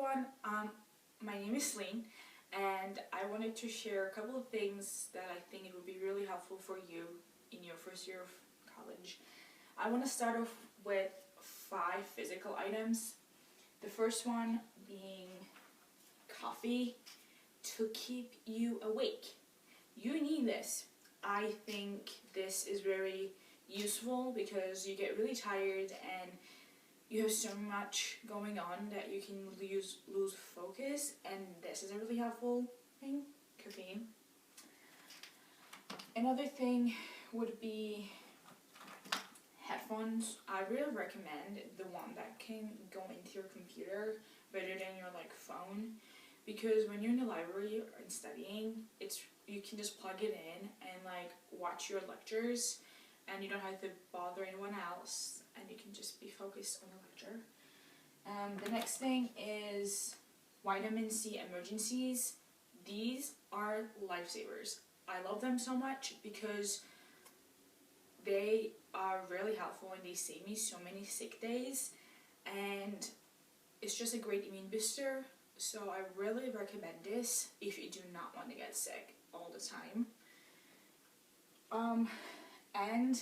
everyone, my name is Celine, and I wanted to share a couple of things that I think it would be really helpful for you in your first year of college. I want to start off with 5 physical items. The first one being coffee to keep you awake. You need this. I think this is very useful because you get really tired and you have so much going on that you can lose focus, and this is a really helpful thing, caffeine. Another thing would be headphones. I really recommend the one that can go into your computer rather than your phone, because when you're in the library and studying, you can just plug it in and watch your lectures, and you don't have to bother anyone else, and you can just be focused on the lecture. The next thing is vitamin C emergencies. These are lifesavers. I love them so much because they are really helpful and they save me so many sick days, and it's just a great immune booster. So I really recommend this if you do not want to get sick all the time. And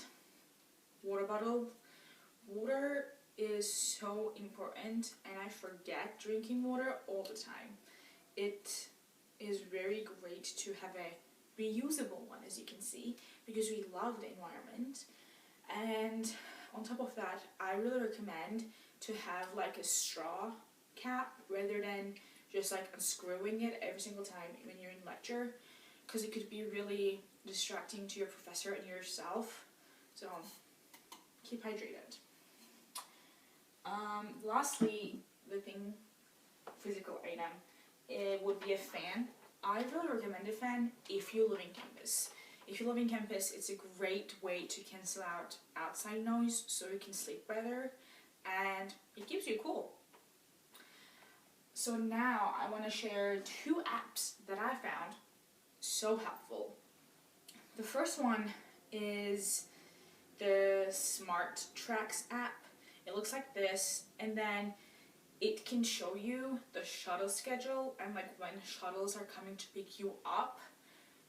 water bottle. Water is so important, and I forget drinking water all the time. It is very great to have a reusable one, as you can see, because we love the environment. And on top of that, I really recommend to have a straw cap rather than just unscrewing it every single time when you're in lecture, because it could be really distracting to your professor and yourself. So keep hydrated. Lastly, the physical item, it would be a fan. I really recommend a fan if you live in campus. If you live in campus, it's a great way to cancel out outside noise so you can sleep better, and it keeps you cool. So now I want to share 2 apps that I found so helpful. The first one is the Smart Tracks app. It looks like this, and then it can show you the shuttle schedule and when shuttles are coming to pick you up.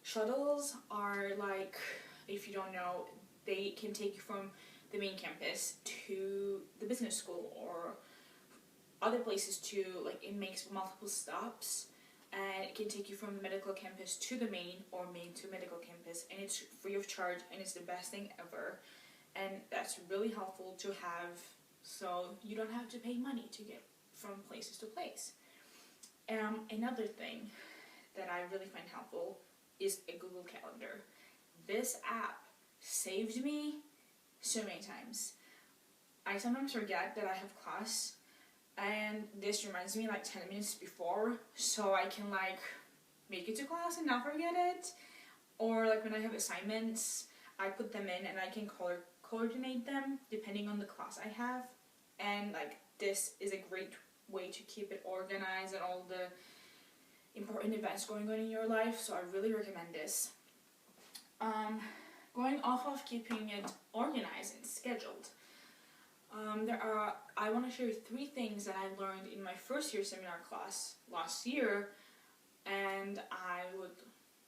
Shuttles are if you don't know, they can take you from the main campus to the business school or other places too. It makes multiple stops, and it can take you from the medical campus to the main or main to medical campus, and it's free of charge, and it's the best thing ever. And that's really helpful to have, so you don't have to pay money to get from places to place. Another thing that I really find helpful is a Google Calendar. This app saved me so many times. I sometimes forget that I have class, and this reminds me 10 minutes before, so I can make it to class and not forget it. Or when I have assignments, I put them in and I can coordinate them depending on the class I have. And this is a great way to keep it organized and all the important events going on in your life, so I really recommend this. Going off of keeping it organized and scheduled, I want to share 3 things that I learned in my first year seminar class last year, and I would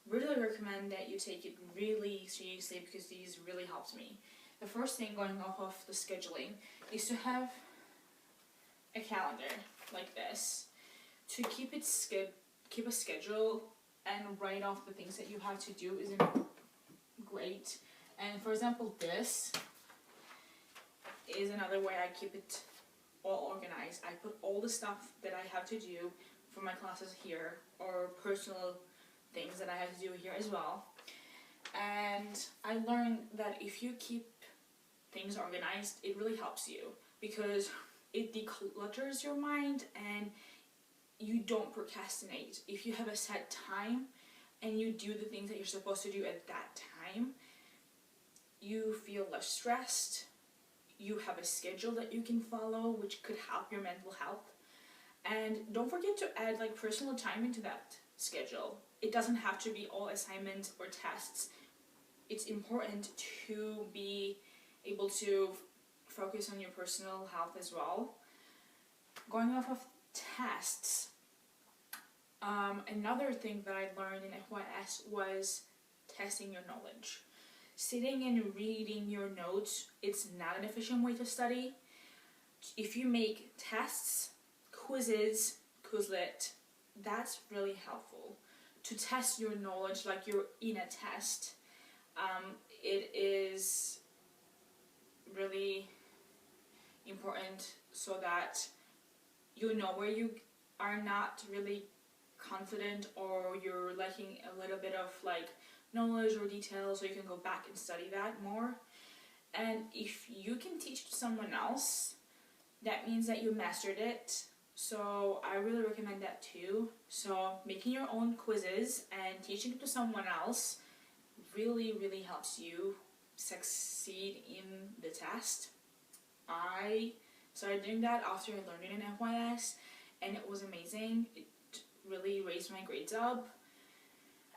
really recommend that you take it really seriously because these really helped me. The first thing, going off of the scheduling, is to have a calendar like this to keep a schedule and write off the things that you have to do is great. And for example, this is another way I keep it all organized. I put all the stuff that I have to do for my classes here, or personal things that I have to do here as well. And I learned that if you keep things organized, it really helps you because it declutters your mind and you don't procrastinate. If you have a set time and you do the things that you're supposed to do at that time, you feel less stressed. You have a schedule that you can follow, which could help your mental health. And don't forget to add personal time into that schedule. It doesn't have to be all assignments or tests. It's important to be able to focus on your personal health as well. Going off of tests, another thing that I learned in FYS was testing your knowledge. Sitting and reading your notes, it's not an efficient way to study. If you make tests, quizzes, Quizlet, that's really helpful to test your knowledge like you're in a test. It is really important so that you know where you are not really confident or you're lacking a little bit of like knowledge or details, so you can go back and study that more. And if you can teach to someone else, that means that you mastered it. So I really recommend that too. So making your own quizzes and teaching it to someone else really, really helps you succeed in the test. I started doing that after I learned it in FYS, and it was amazing. It really raised my grades up.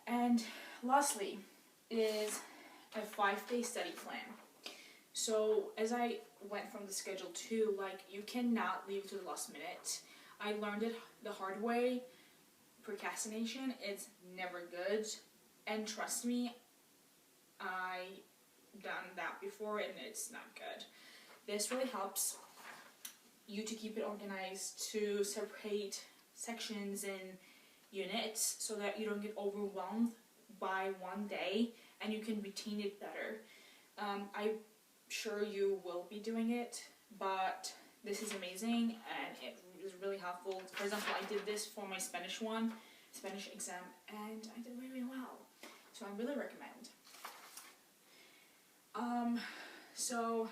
And lastly is a 5-day study plan. So as I went from the schedule too, like you cannot leave to the last minute. I learned it the hard way. Procrastination is never good, and trust me, I done that before and it's not good. This really helps you to keep it organized, to separate sections and units so that you don't get overwhelmed by one day and you can retain it better. I'm sure you will be doing it, but this is amazing and it is really helpful. For example, I did this for my Spanish exam, and I did really well. So I really recommend. So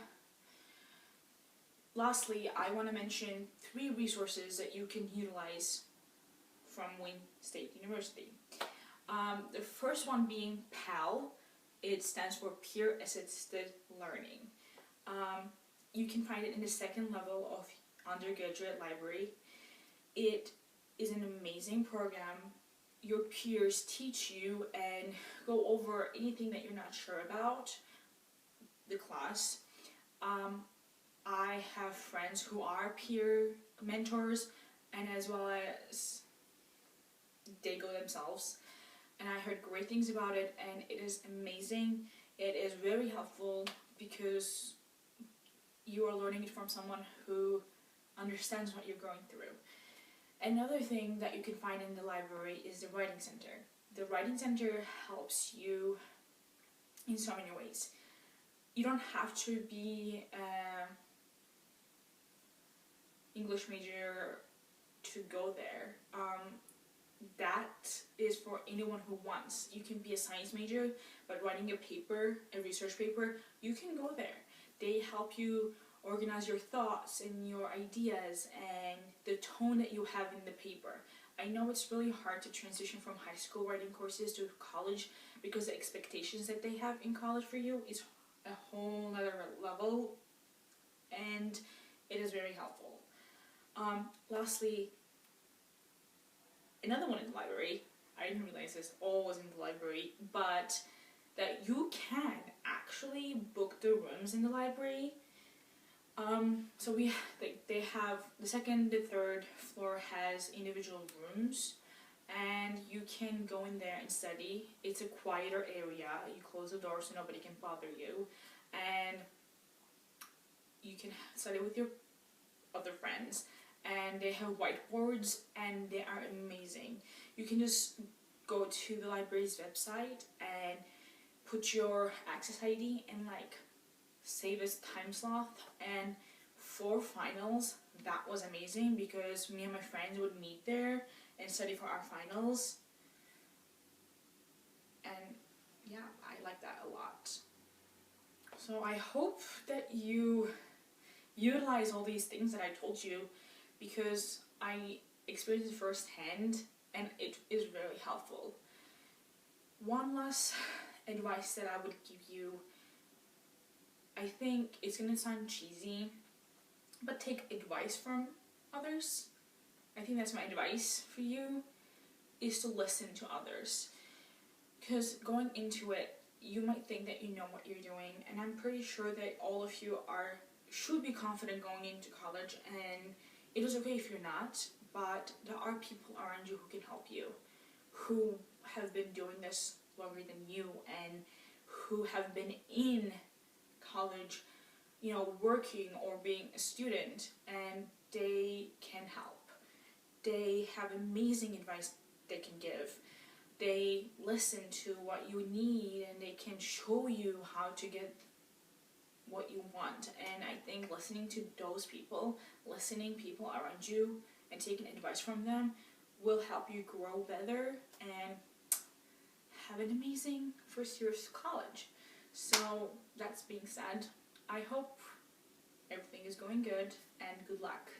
lastly, I want to mention 3 resources that you can utilize from Wayne State University. The first one being PAL. It stands for Peer Assisted Learning. You can find it in the 2nd level of undergraduate library. It is an amazing program. Your peers teach you and go over anything that you're not sure about the class. I have friends who are peer mentors, and as well as they go themselves, and I heard great things about it, and it is amazing. It is very helpful because you are learning it from someone who understands what you're going through. Another thing that you can find in the library is the Writing Center. The Writing Center helps you in so many ways. You don't have to be an English major to go there. That is for anyone who wants. You can be a science major, but writing a paper, a research paper, you can go there. They help you organize your thoughts and your ideas and the tone that you have in the paper. I know it's really hard to transition from high school writing courses to college because the expectations that they have in college for you is a whole other level, and it is very helpful. Lastly, another one in the library, I didn't realize this all was in the library, but that you can actually book the rooms in the library. So they have the 2nd, the 3rd floor has individual rooms, and you can go in there and study. It's a quieter area. You close the door so nobody can bother you, and you can study with your other friends. And they have whiteboards, and they are amazing. You can just go to the library's website and put your access ID and like save as time slot. And for finals, that was amazing because me and my friends would meet there and study for our finals. And yeah, I like that a lot. So I hope that you utilize all these things that I told you, because I experienced it firsthand and it is very helpful. One last advice that I would give you, I think it's gonna sound cheesy, but take advice from others. I think that's my advice for you, is to listen to others. Because going into it, you might think that you know what you're doing, and I'm pretty sure that all of you should be confident going into college, and it is okay if you're not, but there are people around you who can help you, who have been doing this longer than you and who have been in college, you know, working or being a student, and they can help. They have amazing advice they can give. They listen to what you need and they can show you how to get what you want. And I think listening to those people, listening people around you and taking advice from them will help you grow better and have an amazing first year of college. So that's being said, I hope everything is going good and good luck.